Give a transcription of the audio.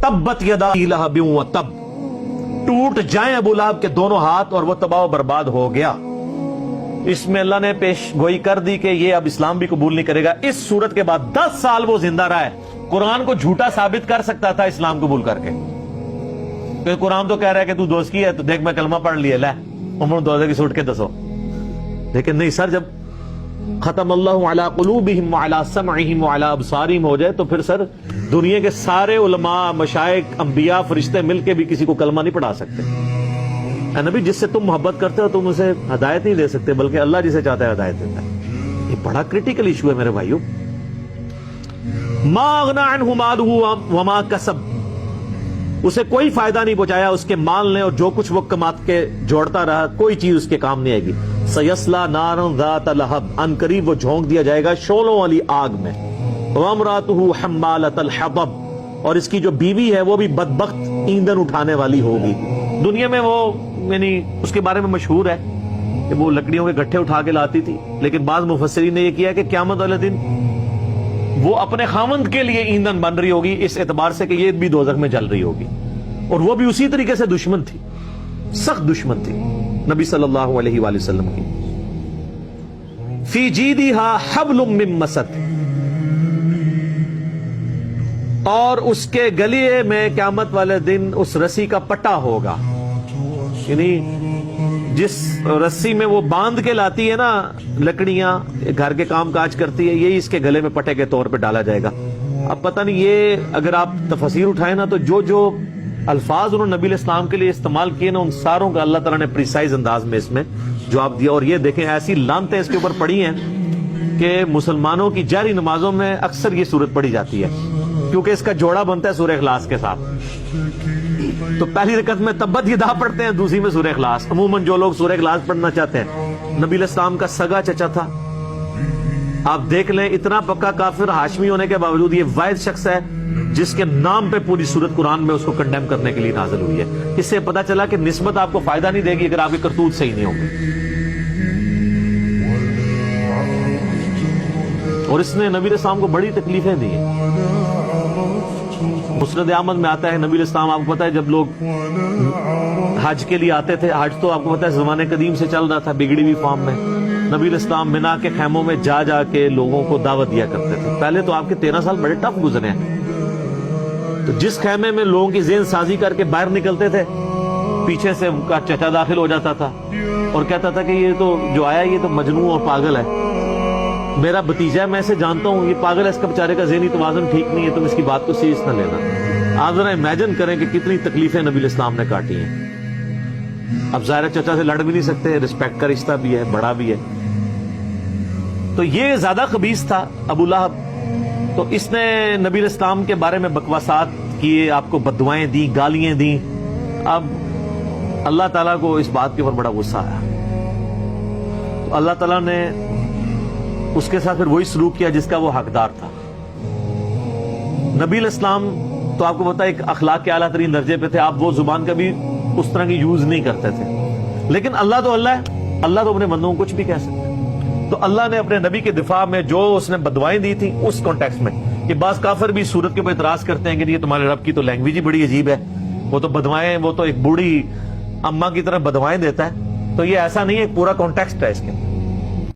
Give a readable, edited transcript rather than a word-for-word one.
تبت یدا ابی لہب و تب، ٹوٹ جائیں ابو لہب کے دونوں ہاتھ اور وہ تباہ و برباد ہو گیا۔ اس میں اللہ نے پیش گوئی کر دی کہ یہ اب اسلام بھی قبول نہیں کرے گا۔ اس صورت کے بعد 10 سال وہ زندہ رہا ہے، قرآن کو جھوٹا ثابت کر سکتا تھا اسلام قبول کر کے، کہ قرآن تو کہہ رہا ہے کہ تو دوست کی ہے، تو دیکھ میں کلمہ پڑھ لیا، لے عمر دوزے کی سوٹ کے دسو، لیکن نہیں سر، جب ختم اللہ علی قلوبہم وعلی سمعہم وعلی ابصارہم ہو جائے تو پھر سر دنیا کے سارے علماء، مشائخ، انبیاء، فرشتے مل کے بھی کسی کو کلمہ نہیں پڑھا سکتے۔ اے نبی، جس سے تم محبت کرتے ہو تم اسے ہدایت نہیں دے سکتے، بلکہ اللہ جسے چاہتا ہے ہدایت دیتا ہے۔ یہ بڑا کریٹیکل ایشو ہے میرے بھائیو۔ ما اغنی عنہ مالہ وما کسب، اسے کوئی فائدہ نہیں پہنچایا اس کے مال نے، اور جو کچھ وہ کمات کے جوڑتا رہا کوئی چیز اس کے کام نہیں آئے گی۔ سیصلی نارا ذات لہب، ان قریب وہ جھونک دیا جائے گا شعلوں والی آگ میں۔ وامرأتہ حمالۃ الحطب، اور اس کی جو بیوی ہے وہ بھی بدبخت ایندھن اٹھانے والی ہوگی۔ دنیا میں وہ یعنی اس کے بارے میں مشہور ہے کہ وہ لکڑیوں کے گٹھے اٹھا کے لاتی تھی، لیکن بعض مفسرین نے یہ کیا کہ قیامت والے دن وہ اپنے خاوند کے لیے ایندھن بن رہی ہوگی، اس اعتبار سے کہ یہ بھی دوزخ میں جل رہی ہوگی، اور وہ بھی اسی طریقے سے دشمن تھی، سخت دشمن تھی نبی صلی اللہ علیہ وآلہ وسلم کی۔ فی جیدہا حبل من مسد، اور اس کے گلے میں قیامت والے دن اس رسی کا پٹا ہوگا، یعنی جس رسی میں وہ باندھ کے لاتی ہے نا لکڑیاں، گھر کے کام کاج کرتی ہے، یہی اس کے گلے میں پٹے کے طور پہ ڈالا جائے گا۔ اب پتہ نہیں، یہ اگر آپ تفسیر اٹھائیں نا تو جو الفاظ انہوں نے نبی علیہ السلام کے لیے استعمال کیے نا، ان ساروں کا اللہ تعالیٰ نے پریسائز انداز میں اس میں جواب دیا۔ اور یہ دیکھیں ایسی لعنتیں اس کے اوپر پڑی ہیں کہ مسلمانوں کی جہری نمازوں میں اکثر یہ صورت پڑھی جاتی ہے، کیونکہ اس کا جوڑا بنتا ہے سورہ اخلاص کے ساتھ۔ تو پہلی رکعت میں تبت یدا پڑھتے ہیں، دوسری میں سورہ اخلاص۔ عموماً جو لوگ سورہ اخلاص پڑھنا چاہتے ہیں، نبی علیہ السلام کا سگا چچا تھا، آپ دیکھ لیں، اتنا پکا کافر ہاشمی ہونے کے باوجود یہ واحد شخص ہے جس کے نام پہ پوری سورت قرآن میں اس کو کنڈیم کرنے کے لیے نازل ہوئی ہے۔ اس سے پتہ چلا کہ نسبت آپ کو فائدہ نہیں دے گی اگر آپ کے کرتوت صحیح نہیں ہوں گے۔ اور اس نے نبی علیہ السلام کو بڑی تکلیفیں دی ہیں۔ مسند احمد میں آتا ہے نبی علیہ السلام، آپ کو پتا ہے جب لوگ حج کے لیے آتے تھے، حج تو آپ کو پتا ہے زمانے قدیم سے چل رہا تھا بگڑی ہوئی فارم میں، نبی علیہ السلام منا کے خیموں میں جا جا کے لوگوں کو دعوت دیا کرتے تھے۔ پہلے تو آپ کے 13 سال بڑے ٹف گزرے ہیں، تو جس خیمے میں لوگوں کی ذہن سازی کر کے باہر نکلتے تھے، پیچھے سے ان کا چچا داخل ہو جاتا تھا اور کہتا تھا کہ یہ تو جو آیا یہ تو مجنون اور پاگل ہے، میرا بھتیجا ہے، میں اسے جانتا ہوں، یہ پاگل ہے، اس کا بیچارے کا ذہنی توازن ٹھیک نہیں ہے، تم اس کی بات کو سیریس نہ لینا۔ آپ ذرا امیجن کریں کہ کتنی تکلیفیں نبی علیہ السلام نے کاٹی ہیں۔ اب ظاہر چچا سے لڑ بھی نہیں سکتے، رسپیکٹ کا رشتہ بھی ہے، بڑا بھی ہے، تو یہ زیادہ خبیث تھا ابو لہب۔ تو اس نے نبی علیہ السلام کے بارے میں بکواسات کیے، آپ کو بددعائیں دی، گالیاں دیں۔ اب اللہ تعالیٰ کو اس بات کے اوپر بڑا غصہ آیا، تو اللہ تعالیٰ نے اس کے ساتھ پھر وہی سلوک کیا جس کا وہ حقدار تھا۔ نبی علیہ السلام تو آپ کو پتا ایک اخلاق کے اعلیٰ ترین درجے پہ تھے، آپ وہ زبان کبھی اس طرح کی یوز نہیں کرتے تھے، لیکن اللہ تو اللہ ہے، اللہ تو اپنے بندوں کو کچھ بھی کہہ سکتے۔ تو اللہ نے اپنے نبی کے دفاع میں جو اس نے بددعائیں دی تھی اس کانٹیکسٹ میں، کہ بعض کافر بھی صورت کے اوپر اعتراض کرتے ہیں کہ یہ تمہارے رب کی تو لینگویج ہی بڑی عجیب ہے، وہ تو بددعائیں، وہ تو ایک بوڑھی اماں کی طرح بددعائیں دیتا ہے، تو یہ ایسا نہیں ہے، ایک پورا کانٹیکسٹ ہے اس کے۔